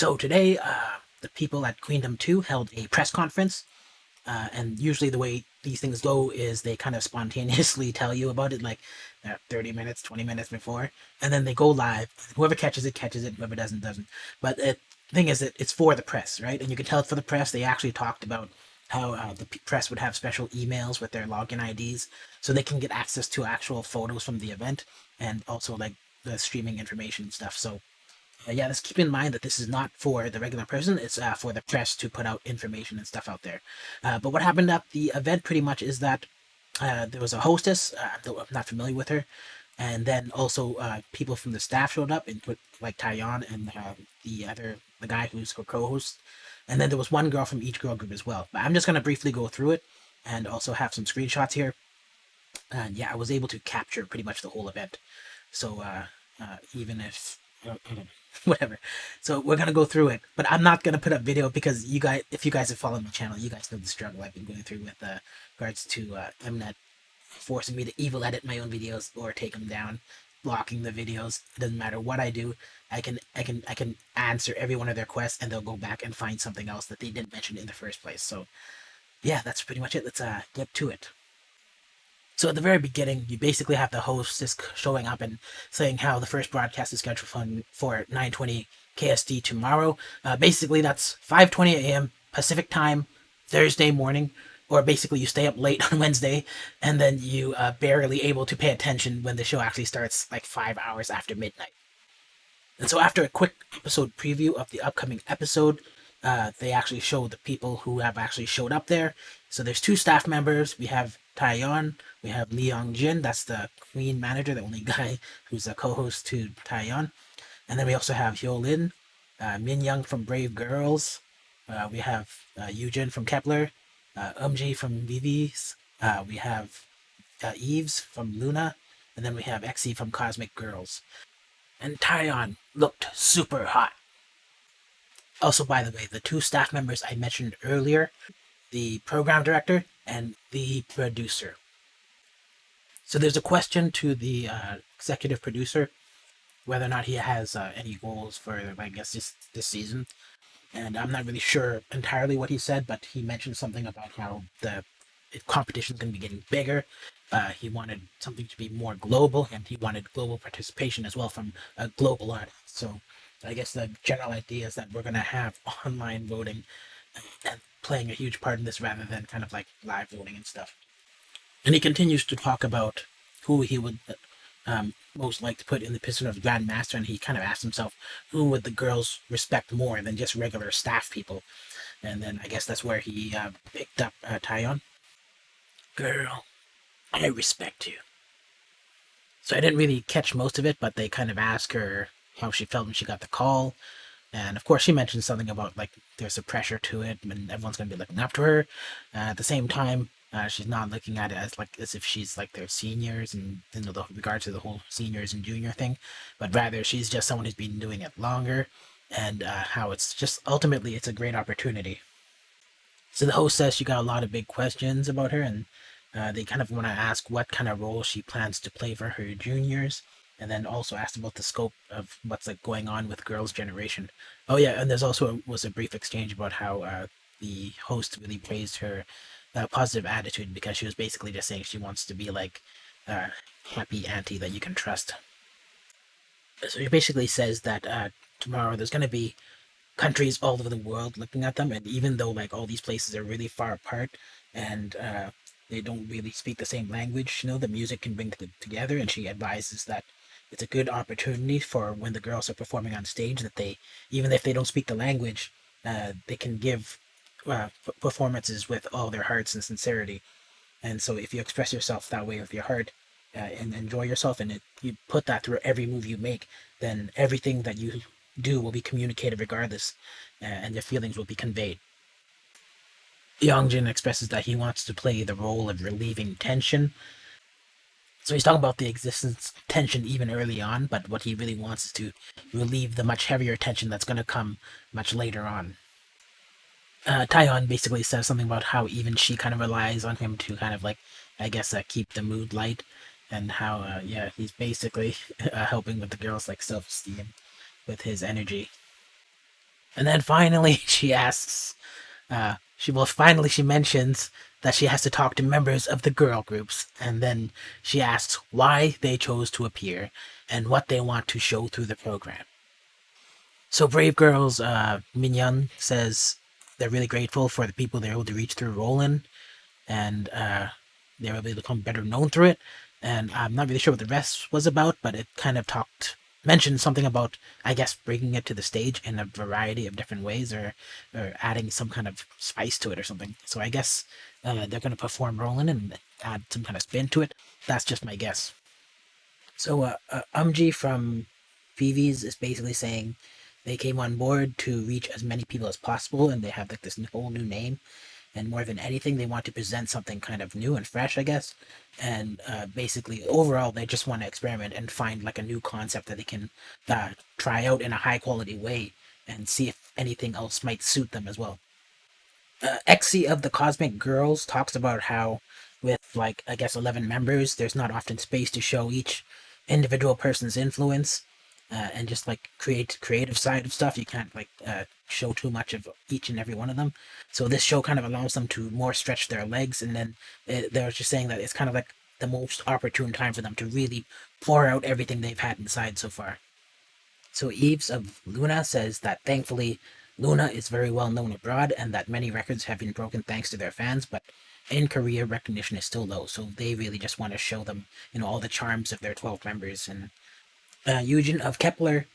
So today, the people at Queendom 2 held a press conference, and usually the way these things go is they kind of spontaneously tell you about it, like 30 minutes, 20 minutes before, and then they go live. Whoever catches it, catches it. Whoever doesn't, doesn't. But the thing is that it's for the press, right? And you can tell it's for the press. They actually talked about how the press would have special emails with their login IDs so they can get access to actual photos from the event and also like the streaming information and stuff. So yeah, let's keep in mind that this is not for the regular person. It's for the press to put out information and stuff out there. But what happened at the event pretty much is that there was a hostess, though I'm not familiar with her, and then also people from the staff showed up, and like Taeyeon and the guy who's her co-host, and then there was one girl from each girl group as well. But I'm just gonna briefly go through it, and also have some screenshots here. And yeah, I was able to capture pretty much the whole event. So even if whatever. So we're gonna go through it, but I'm not gonna put up video because you guys, if you guys have followed my channel, you guys know the struggle I've been going through with regards to MNET forcing me to evil edit my own videos or take them down, blocking the videos. It doesn't matter what I do. I can answer every one of their requests, and they'll go back and find something else that they didn't mention in the first place. So yeah, that's pretty much it. Let's get to it. So at the very beginning, you basically have the hostess showing up and saying how the first broadcast is scheduled for 9:20 KST tomorrow. Basically, that's 5:20 a.m. Pacific time, Thursday morning, or basically you stay up late on Wednesday, and then you barely able to pay attention when the show actually starts like 5 hours after midnight. And so after a quick episode preview of the upcoming episode, they actually show the people who have actually showed up there. So there's two staff members. We have Taeyeon, we have Lee Young-jin, that's the queen manager, the only guy who's a co-host to Taeyeon. And then we also have Hyo-lin, Min Young from Brave Girls. We have Yujin from Kepler, Umji from Vivi's. We have Eves from Luna, and then we have Exy from Cosmic Girls. And Taeyeon looked super hot. Also, by the way, the two staff members I mentioned earlier, the program director and the producer. So there's a question to the executive producer whether or not he has any goals for, I guess, this season. And I'm not really sure entirely what he said, but he mentioned something about how the competition is going to be getting bigger. He wanted something to be more global, and he wanted global participation as well from a global audience. So I guess the general idea is that we're going to have online voting and playing a huge part in this rather than kind of like live voting and stuff. And he continues to talk about who he would most like to put in the position of Grandmaster, and he kind of asked himself, who would the girls respect more than just regular staff people? And then I guess that's where he picked up Taeyeon. Girl, I respect you. So I didn't really catch most of it, but they kind of asked her how she felt when she got the call. And of course, she mentioned something about like there's a pressure to it, and everyone's going to be looking up to her. At the same time, she's not looking at it as if she's like their seniors and in regards to the whole seniors and junior thing, but rather she's just someone who's been doing it longer, and how it's just ultimately it's a great opportunity. So the host says she got a lot of big questions about her, and they kind of want to ask what kind of role she plans to play for her juniors, and then also asked about the scope of what's like going on with Girls' Generation. Oh yeah, and there's also was a brief exchange about how the host really praised her positive attitude because she was basically just saying she wants to be like a happy auntie that you can trust. So she basically says that tomorrow there's going to be countries all over the world looking at them, and even though like all these places are really far apart and they don't really speak the same language, the music can bring them together, and she advises that it's a good opportunity for when the girls are performing on stage that they, even if they don't speak the language, they can give performances with all their hearts and sincerity. And so if you express yourself that way with your heart and enjoy yourself, and you put that through every move you make, then everything that you do will be communicated regardless, and your feelings will be conveyed. Youngjin expresses that he wants to play the role of relieving tension. So he's talking about the existence of tension even early on, but what he really wants is to relieve the much heavier tension that's going to come much later on. Taeyeon basically says something about how even she kind of relies on him to kind of like, I guess, keep the mood light, and how, yeah, he's basically helping with the girls' like self-esteem with his energy. And then finally, she asks, she mentions that she has to talk to members of the girl groups, and then she asks why they chose to appear and what they want to show through the program. So Brave Girls, Minyoung says they're really grateful for the people they're able to reach through Roland, and they were able to become better known through it. And I'm not really sure what the rest was about, but it kind of mentioned something about, I guess, bringing it to the stage in a variety of different ways, or adding some kind of spice to it or something. So I guess they're going to perform Roland and add some kind of spin to it. That's just my guess. So Umji from PVs is basically saying they came on board to reach as many people as possible, and they have like this whole new name. And more than anything, they want to present something kind of new and fresh, I guess. And basically, overall, they just want to experiment and find like a new concept that they can try out in a high quality way and see if anything else might suit them as well. Xe of the Cosmic Girls talks about how, with like I guess 11 members, there's not often space to show each individual person's influence, and just like creative side of stuff. You can't like show too much of each and every one of them. So this show kind of allows them to more stretch their legs, and then they're just saying that it's kind of like the most opportune time for them to really pour out everything they've had inside so far. So Eves of Luna says that thankfully Luna is very well known abroad and that many records have been broken thanks to their fans, but in Korea recognition is still low, so they really just want to show them, all the charms of their 12 members. And Eugen of Kepler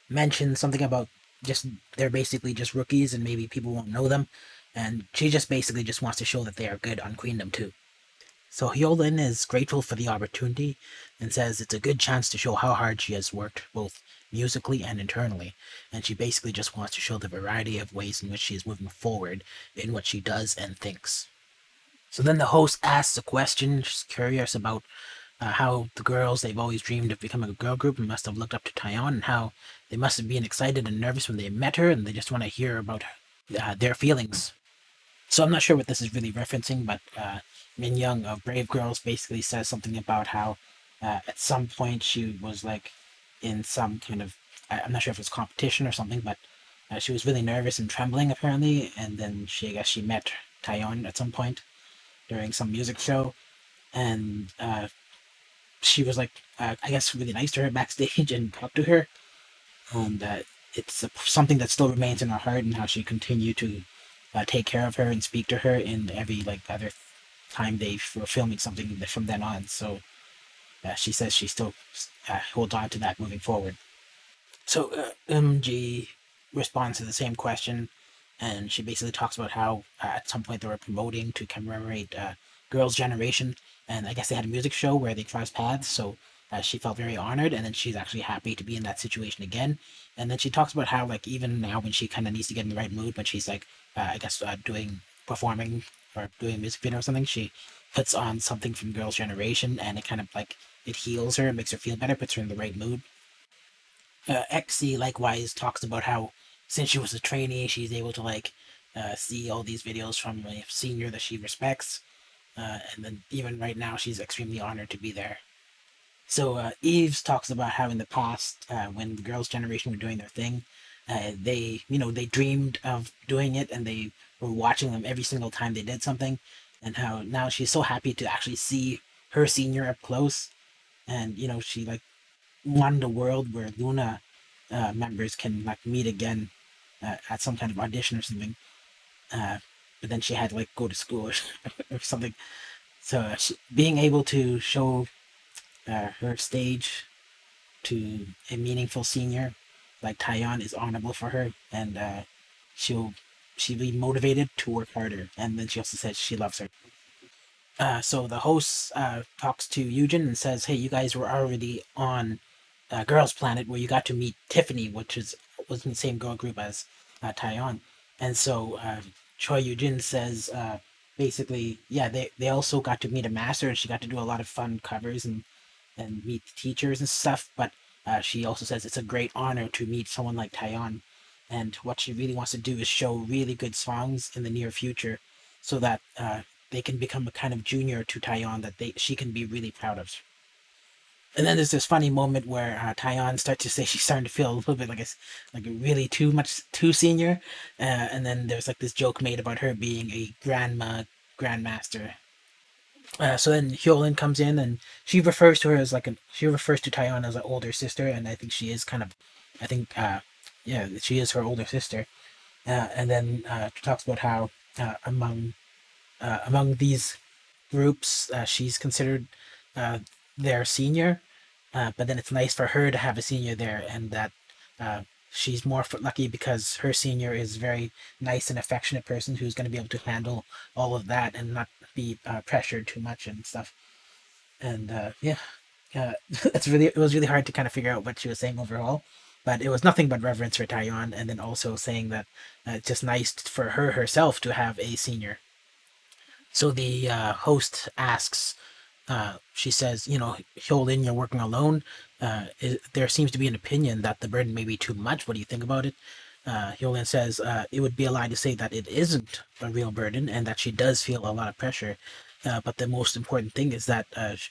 mentioned something about just they're basically just rookies and maybe people won't know them, and she just basically just wants to show that they are good on Queendom too. So Hyolyn is grateful for the opportunity and says it's a good chance to show how hard she has worked, both musically and internally, and she basically just wants to show the variety of ways in which she is moving forward in what she does and thinks. So then the host asks a question. She's curious about how the girls they've always dreamed of becoming a girl group and must have looked up to Taeyeon, and how they must have been excited and nervous when they met her, and they just want to hear about their feelings. So I'm not sure what this is really referencing, but Min Young of Brave Girls basically says something about how at some point she was like in some kind of, I'm not sure if it's competition or something, but she was really nervous and trembling apparently, and then I guess she met Taeyeon at some point during some music show, and she was like, I guess, really nice to her backstage and talked to her, and it's something that still remains in her heart, and how she continued to take care of her and speak to her in every like other time they were filming something from then on. So she says she still holds on to that moving forward. So MG responds to the same question, and she basically talks about how at some point they were promoting to commemorate Girls' Generation, and I guess they had a music show where they crossed paths. So she felt very honored, and then she's actually happy to be in that situation again. And then she talks about how like even now when she kind of needs to get in the right mood, when she's like I guess doing performing or doing a music video or something, she puts on something from Girls' Generation, and it kind of like it heals her, makes her feel better, puts her in the right mood. XC likewise talks about how since she was a trainee, she's able to like see all these videos from a senior that she respects, and then even right now, she's extremely honored to be there. So Eves talks about how in the past, when the Girls' Generation were doing their thing, they dreamed of doing it, and they were watching them every single time they did something, and how now she's so happy to actually see her senior up close, and she like wanted a world where Luna members can like meet again at some kind of audition or something. Uh, but then she had to like go to school or something. So being able to show her stage to a meaningful senior like Taeyeon is honorable for her, and she'll be motivated to work harder. And then she also says she loves her. So the host talks to Eugen and says, "Hey, you guys were already on Girls Planet where you got to meet Tiffany, which was in the same girl group as Taeyeon." And so Choi Eugen says, basically, yeah, they also got to meet a master, and she got to do a lot of fun covers and meet teachers and stuff. But she also says it's a great honor to meet someone like Taeyeon, and what she really wants to do is show really good songs in the near future, so that they can become a kind of junior to Taeyeon that she can be really proud of. And then there's this funny moment where Taeyeon starts to say she's starting to feel a little bit like a really too much too senior, and then there's like this joke made about her being a grandmaster. So then Hyolyn comes in and she refers to her as she refers to Taeyeon as an older sister, and I think she is kind of, I think yeah, she is her older sister. And then she talks about how among these groups she's considered uh, their senior, but then it's nice for her to have a senior there, and that uh, she's more lucky because her senior is very nice and affectionate person who's going to be able to handle all of that and not be pressured too much and stuff. And yeah, it was really hard to kind of figure out what she was saying overall, but it was nothing but reverence for Taeyeon, and then also saying that it's just nice for her herself to have a senior. So the host asks, she says, you know, Hyolyn, you're working alone. There seems to be an opinion that the burden may be too much. What do you think about it? Hyolyn says it would be a lie to say that it isn't a real burden and that she does feel a lot of pressure. But the most important thing is that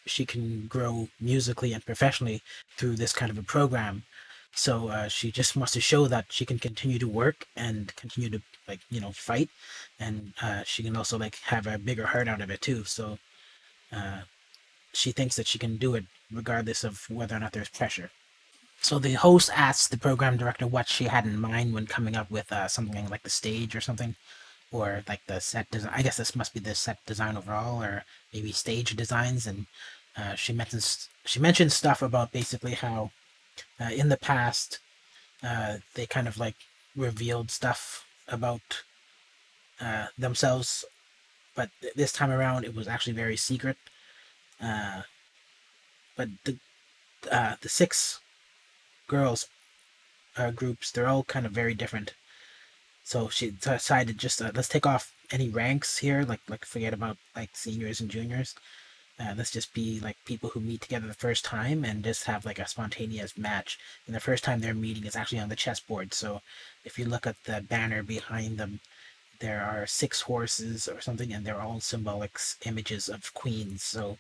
she can grow musically and professionally through this kind of a program. So she just wants to show that she can continue to work and continue to fight, and she can also like have a bigger heart out of it too. So uh, she thinks that she can do it regardless of whether or not there's pressure. So the host asks the program director what she had in mind when coming up with something like the stage or something, or like the set design. I guess this must be the set design overall, or maybe stage designs. And she mentions stuff about basically how in the past they kind of like revealed stuff about themselves, but this time around it was actually very secret. Uh, but the six girls groups, they're all kind of very different. So she decided just let's take off any ranks here, like forget about like seniors and juniors. Let's just be like people who meet together the first time and just have like a spontaneous match. And the first time they're meeting is actually on the chessboard. So if you look at the banner behind them, there are six horses or something, and they're all symbolic images of queens. So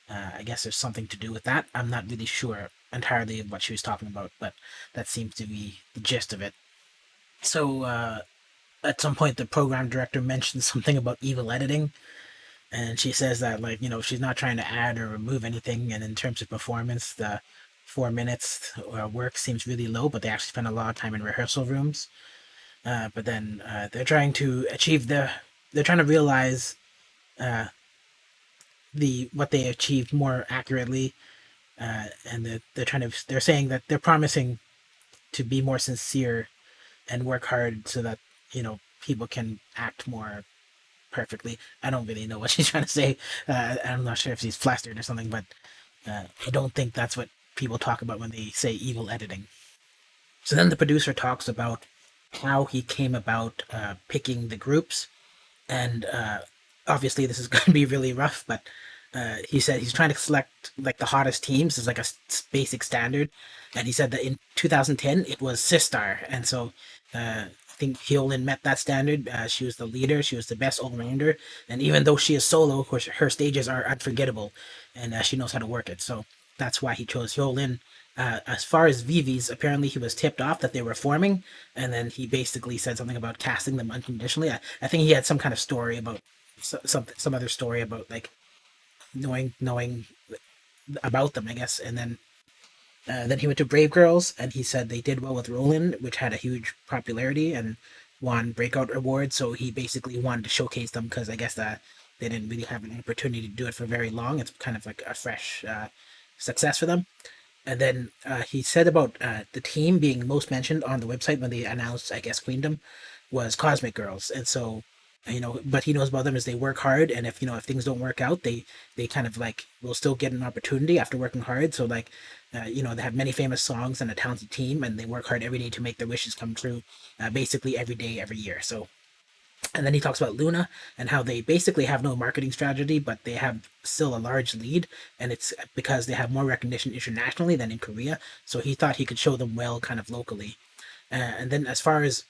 I guess there's something to do with that. I'm not really sure entirely of what she was talking about, but that seems to be the gist of it. So at some point, the program director mentions something about evil editing, and she says that she's not trying to add or remove anything. And in terms of performance, the 4 minutes work seems really low, but they actually spend a lot of time in rehearsal rooms. But then they're trying to achieve they're trying to realize uh, the what they achieved more accurately, and they're saying that they're promising to be more sincere and work hard so that people can act more perfectly. I don't really know what she's trying to say. I'm not sure if she's flustered or something, but I don't think that's what people talk about when they say evil editing. So then the producer talks about how he came about picking the groups, and obviously this is going to be really rough, but he said he's trying to select like the hottest teams as like a basic standard, and he said that in 2010 it was Sistar, and so I think Hyolyn met that standard. She was the leader, she was the best all-rounder, and even though she is solo, her stages are unforgettable, and she knows how to work it. So that's why he chose Hyolyn. As far as Vivi's, apparently he was tipped off that they were forming, and then he basically said something about casting them unconditionally. I think he had some kind of story about some other story about like knowing about them, I guess. And then he went to Brave Girls, and he said they did well with Roland, which had a huge popularity and won breakout awards. So he basically wanted to showcase them because I guess that they didn't really have an opportunity to do it for very long. It's kind of like a fresh success for them. And then he said about the team being most mentioned on the website when they announced, I guess, Queendom was Cosmic Girls. And so, but he knows about them as they work hard, and if things don't work out, they kind of like will still get an opportunity after working hard. So like, they have many famous songs and a talented team, and they work hard every day to make their wishes come true, basically every day, every year. So and then he talks about Luna and how they basically have no marketing strategy, but they have still a large lead, and it's because they have more recognition internationally than in Korea. So he thought he could show them well, kind of locally. And then as far as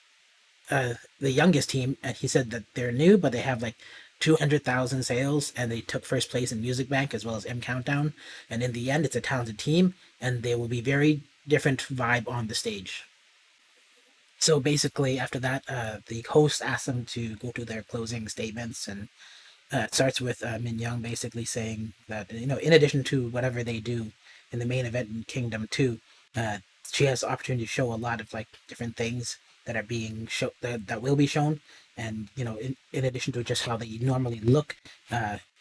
the youngest team, and he said that they're new, but they have like 200,000 sales, and they took first place in Music Bank as well as M Countdown. And in the end, it's a talented team, and they will be very different vibe on the stage. So basically, after that, the host asked them to go to their closing statements, and it starts with Min Young basically saying that, in addition to whatever they do in the main event in Kingdom 2, uh, she has the opportunity to show a lot of like different things that are being shown, that will be shown, and in addition to just how they normally look,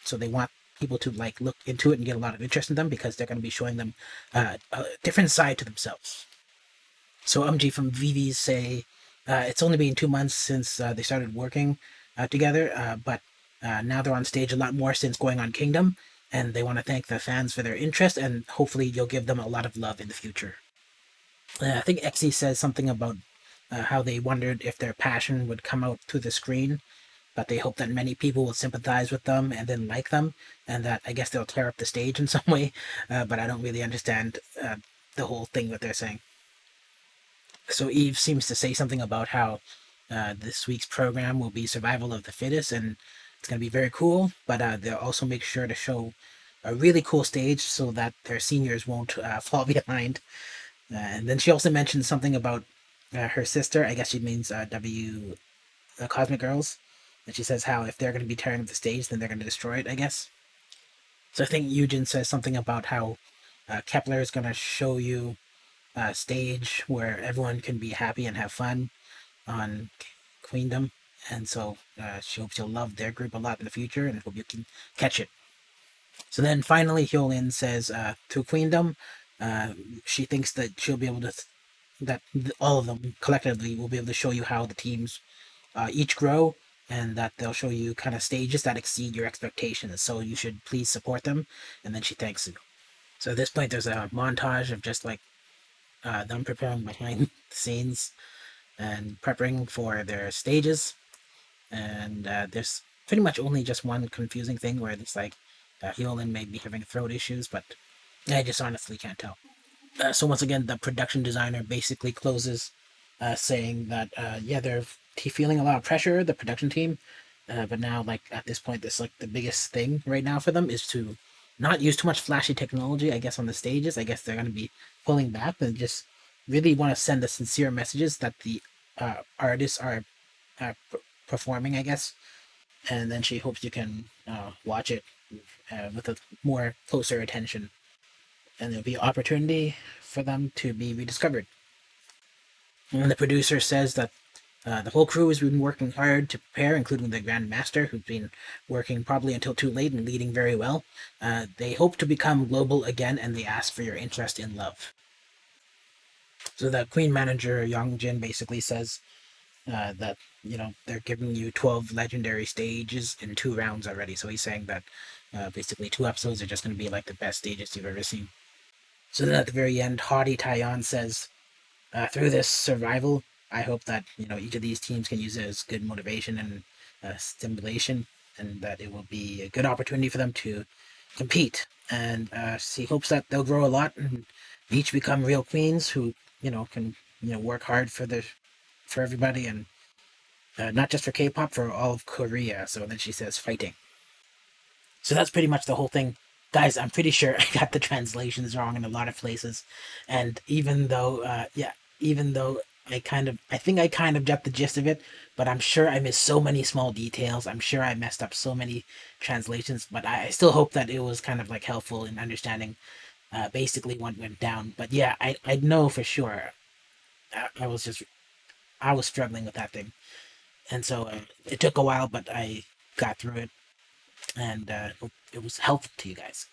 so they want people to like look into it and get a lot of interest in them because they're going to be showing them a different side to themselves. So MG from VVs say it's only been 2 months since they started working together, but now they're on stage a lot more since going on Kingdom, and they want to thank the fans for their interest, and hopefully you'll give them a lot of love in the future. I think Xe says something about how they wondered if their passion would come out through the screen, but they hope that many people will sympathize with them and then like them, and that I guess they'll tear up the stage in some way, but I don't really understand the whole thing that they're saying. So Eve seems to say something about how this week's program will be survival of the fittest, and it's going to be very cool, but they'll also make sure to show a really cool stage so that their seniors won't fall behind. And then she also mentioned something about her sister. I guess she means W Cosmic Girls. And she says how if they're going to be tearing up the stage, then they're going to destroy it, I guess. So I think Eugen says something about how Kepler is going to show you a stage where everyone can be happy and have fun on Queendom. And so she hopes you'll love their group a lot in the future and hope you can catch it. So then finally, Hyolyn says through Queendom, she thinks that she'll be able to, that all of them collectively will be able to show you how the teams each grow, and that they'll show you kind of stages that exceed your expectations. So you should please support them. And then she thanks you. So at this point, there's a montage of just like them preparing behind the scenes and prepping for their stages. And there's pretty much only just one confusing thing where it's like Hyolyn may be having throat issues, but I just honestly can't tell. So once again, the production designer basically closes saying that yeah, they're feeling a lot of pressure, the production team, but now like at this point, this like the biggest thing right now for them is to not use too much flashy technology. I guess on the stages, I guess they're going to be pulling back and just really want to send the sincere messages that the artists are performing, I guess. And then she hopes you can watch it with a more closer attention, and there'll be opportunity for them to be rediscovered. And the producer says that the whole crew has been working hard to prepare, including the Grand Master, who's been working probably until too late and leading very well. They hope to become global again, and they ask for your interest in love. So the Queen manager, Young Jin, basically says that they're giving you 12 legendary stages in 2 rounds already. So he's saying that basically 2 episodes are just going to be like the best stages you've ever seen. So then at the very end, haughty Taeyeon says, through this survival, I hope that each of these teams can use it as good motivation and stimulation, and that it will be a good opportunity for them to compete. And he hopes that they'll grow a lot and each become real queens who can work hard for everybody, and not just for K-pop, for all of Korea. So then she says fighting. So that's pretty much the whole thing. Guys, I'm pretty sure I got the translations wrong in a lot of places. And even though, I think I kind of got the gist of it, but I'm sure I missed so many small details. I'm sure I messed up so many translations, but I still hope that it was kind of like helpful in understanding basically what went down. But yeah, I know for sure I was struggling with that thing. And so it took a while, but I got through it, and it was helpful to you guys.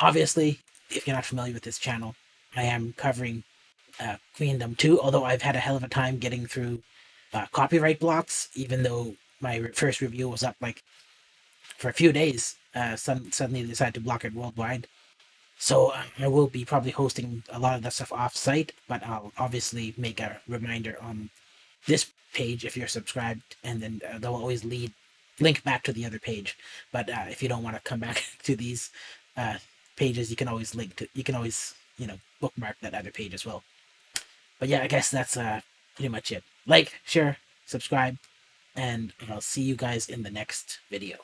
Obviously, if you're not familiar with this channel, I am covering Queendom 2, although I've had a hell of a time getting through copyright blocks, even though my first review was up like for a few days. Suddenly they decided to block it worldwide. So I will be probably hosting a lot of that stuff off site, but I'll obviously make a reminder on this page if you're subscribed, and then they'll always link back to the other page. But if you don't want to come back to these pages, you can always bookmark that other page as well. But yeah, I guess that's pretty much it. Like, share, subscribe, and I'll see you guys in the next video.